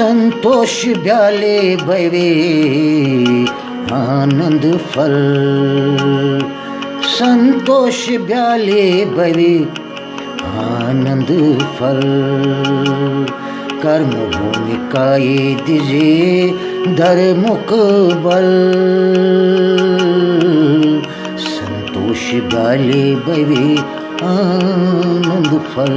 संतोष ब्याले भवे आनंद फल, संतोष ब्याले भवे आनंद फल। कर्म भूमि का ये दिजे धर्मुक बल, संतोष ब्याले भवे आनंद फल।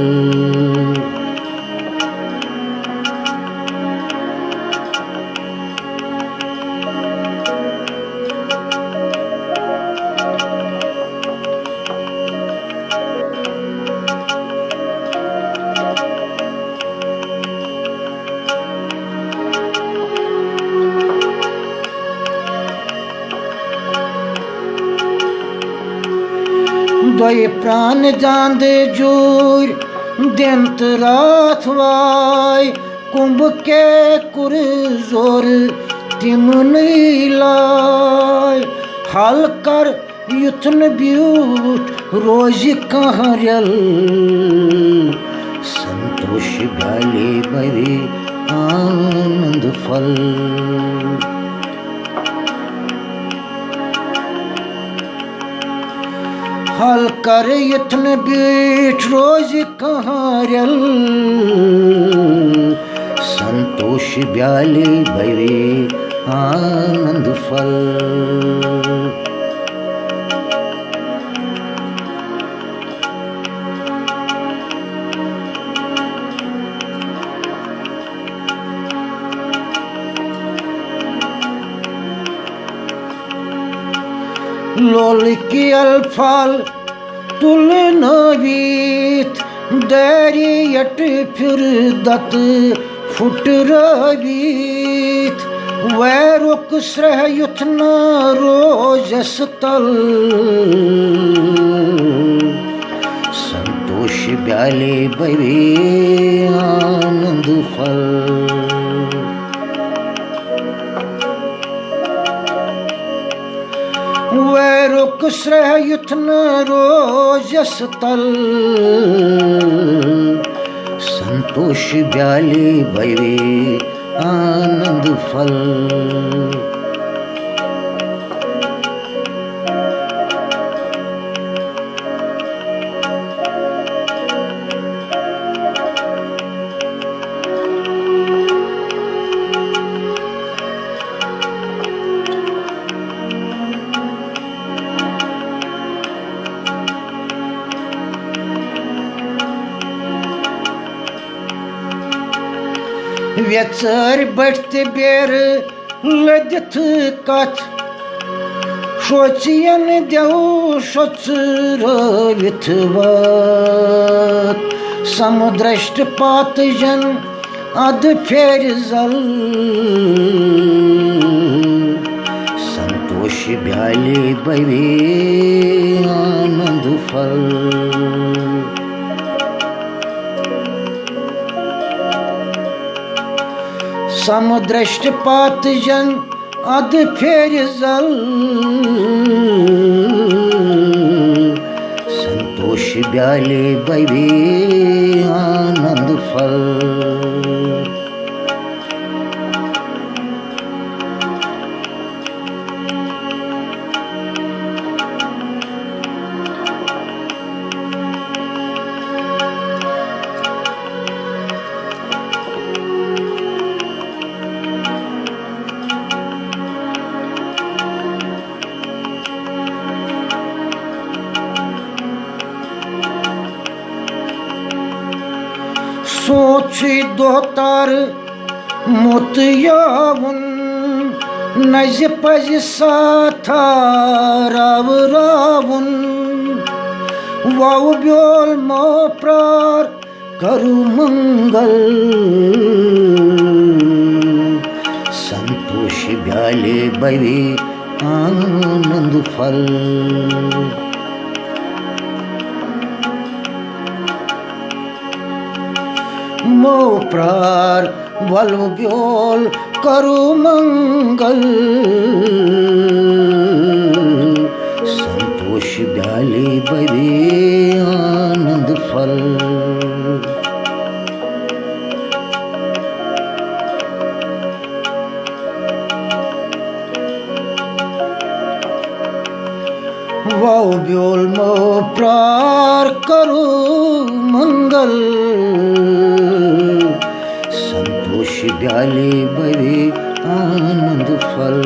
दोय प्राण जांद जूर दिंत रात वाय, कुंभ के कुर जोर तिम नीलाय। हाल कर युथन ब्यूट रोज कहाँ रल, संतोष ब्याले भवे आनंद फल। हाल कर यत्न बीठ रोज कहाँ रल, संतोष ब्याले भवे आनंद फल। लोल की अल्फाल तुल नवीत, दरियट फिर दत फुट रवीत। वैरुक श्रह युथन रोजस तल, संतोष ब्याले भवे आनंद फल। वैरुक श्रह युथन रोजस तल, संतोष ब्याले भवे आनंद फल। व्यचर बढ़ते बेर लदित कथ, सोचियन देव सोच रवित बात। समुद्रष्ट पात जन अध फेर जल, संतोष ब्याले भवे आनंद फल। समुद्रष्ट पात जन अध फेर जल, संतोष ब्याले भवे आनंद फल। सोच दोतार मोत यावन, नज पज साथा राव रावन। वाव ब्योल मो प्रार करु मंगल, संतोष ब्याले भवे आनंद फल। मो प्रार वल ब्योल करु मंगल, संतोष ब्याले भवे आनंद फल। वाव ब्योल मो प्रार करो मंगल संतोष ब्याले बवे आनंद फल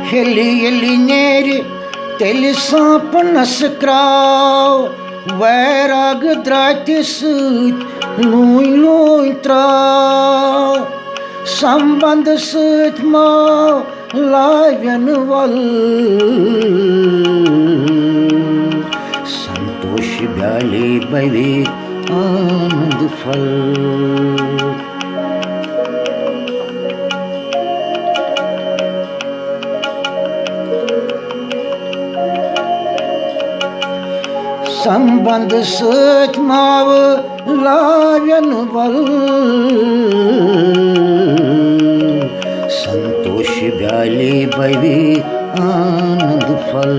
Heli heli neri teli sapnas krav Vairag drati sūt luin luin trav Samband sūt mau laivjan val Santosh byale bave anand fal संबंध सच माव लायन वल संतोष ब्याले बवे आनंद फल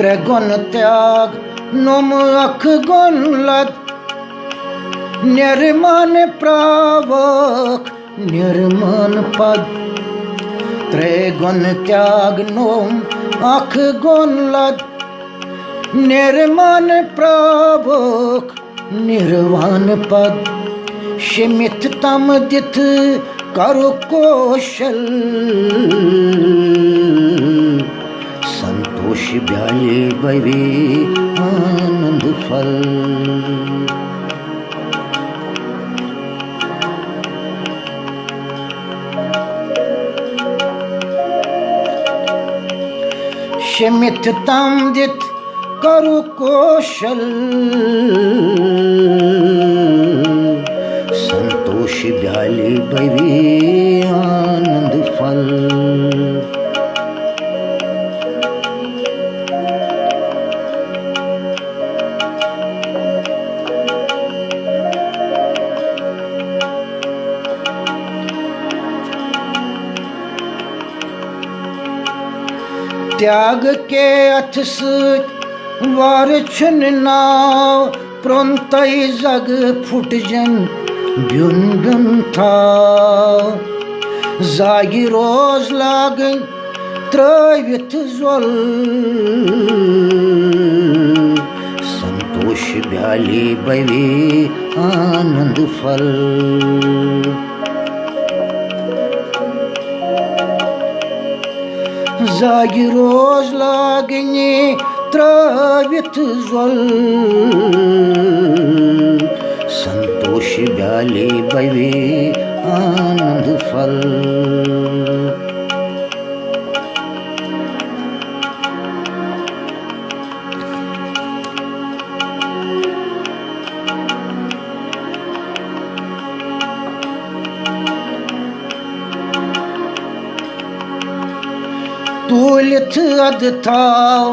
त्रिगुण त्याग नुम अख गुण लत निर्मन प्रावक निर्मन पद त्रिगुण त्याग नुम अख गुण लत निर्मन प्रावक निर्वाण पद शिमित तम दिथ करु कौशल संतोष ब्याले बवे आनंद फल शिमित तम दित करु कौशल संतोष ब्याले बवे आनंद फल त्याग के अथ सृत वार छुन नाव प्रोंतई जग फुट जन ब्युन ब्युन था जागी रोज लागन त्रवित ज्वल संतोष ब्याले बवे आनंद फल जागी रोज लागने त्रवित ज्वल संतोष ब्याले बवे आनंद फल तुलित अद थाव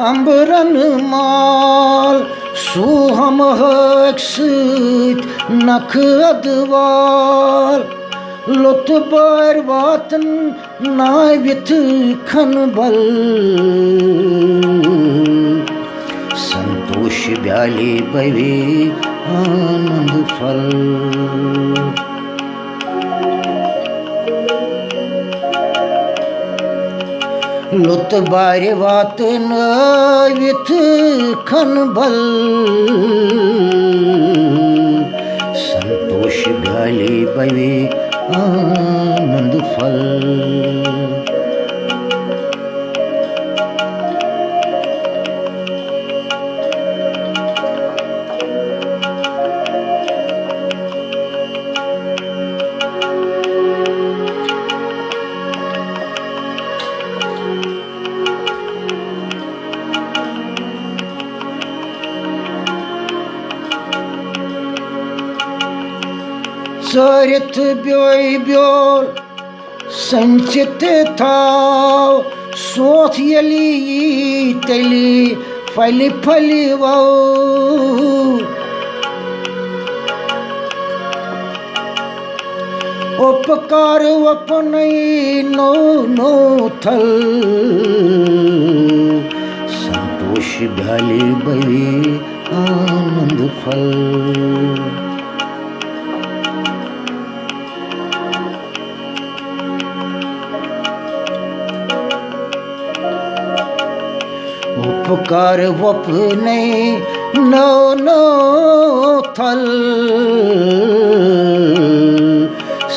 अंबरन माल सुहम हक सृत नख अदवाल लुत बार वातन नावित खन बल संतोष ब्याले बवे आनंद फल लुत बारे वात नावित खन बल संतोष ब्याले बवे आनंद फल करित ब्योई ब्योर संचित थाव सोथ यली तेली फली फली वो उपकार अपनई नो नो थल संतोष भ्याले बवे आनंद फल उपकार अपने नो नो थल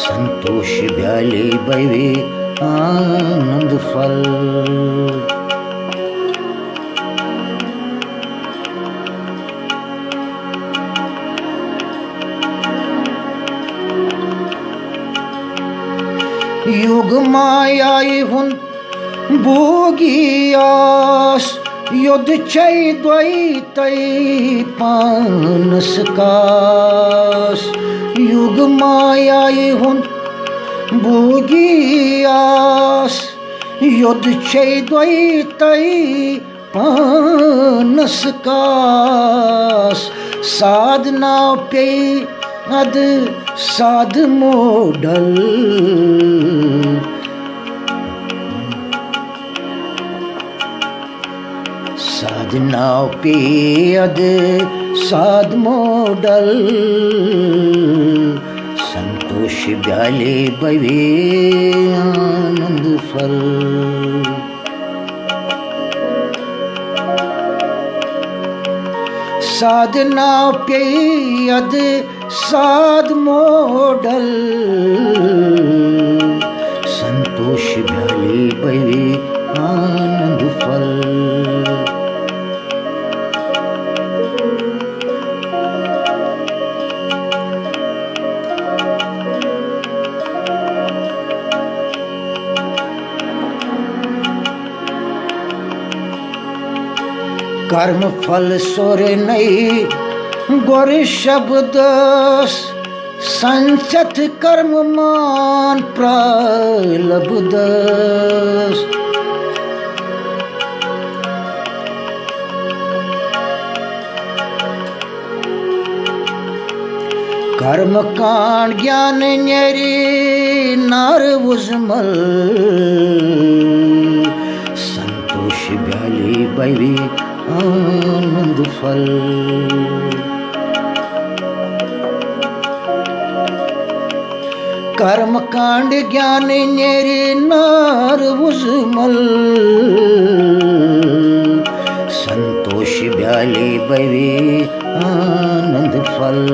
संतोष भ्याले बवे आनंद फल युग मायाई हुन भोगियास युद्ध चै द्वैतै पानस कास युग मायाई हुन भोगियास युद्ध चै द्वैतै पानस कास साधना पे अद साध मोडल साधना पे अद साध मोडल संतोष भ्याले बवे आनंद फल साधना पे अद साध मोडल संतोष भ्याले बवे आनंद फल कर्म फल सोर नहीं गोर शब्द संचत कर्म मान प्रलब्ध कर्म कांड ज्ञान न्यारी नार उजमल संतोष भ्याले बवे आनंद फल कर्म कांड ज्ञान न्यारी नार उजमल संतोष भ्याले बवे आनंद फल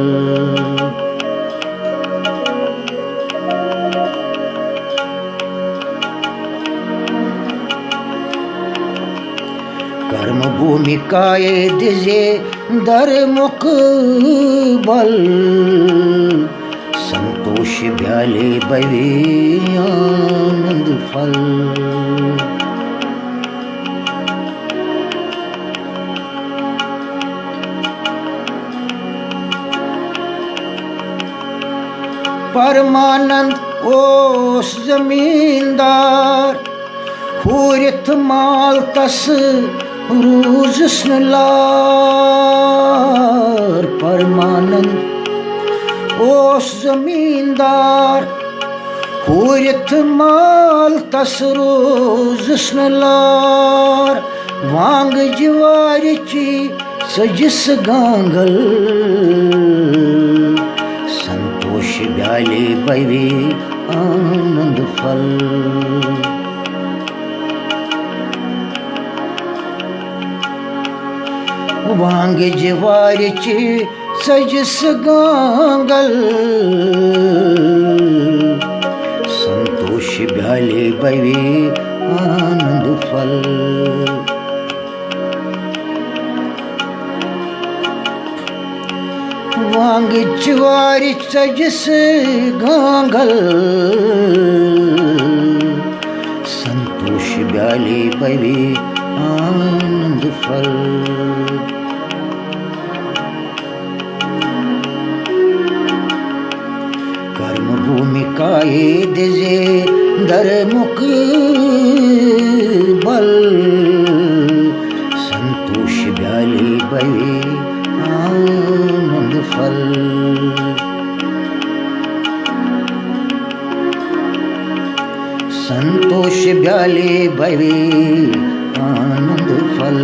कर्म भूमिकाए दिजे दर मुख बल संतोष भ्याले बवे आनंद फल परमानंद ओस जमींदार हुरित माल तस रूज स्नलार परमानंद ओस जमींदार हुरित माल तस रोज स्नलार वांग ज्वारीची सजिस गांगल संतोष भ्याले बवे आनंद फल वांग ज्वारीची सजिस गांगल संतोष भ्याले बवे आनंद फल वांग ज्वारी सजिस गांगल संतोष भ्याले बवे आनंद फल कर्म पाए दिजे दर मुख बल संतोष ब्याले बवे आनंद फल संतोष ब्याले बवे आनंद फल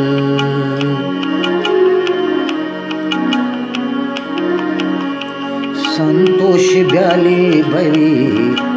संतोष ब्याले बवे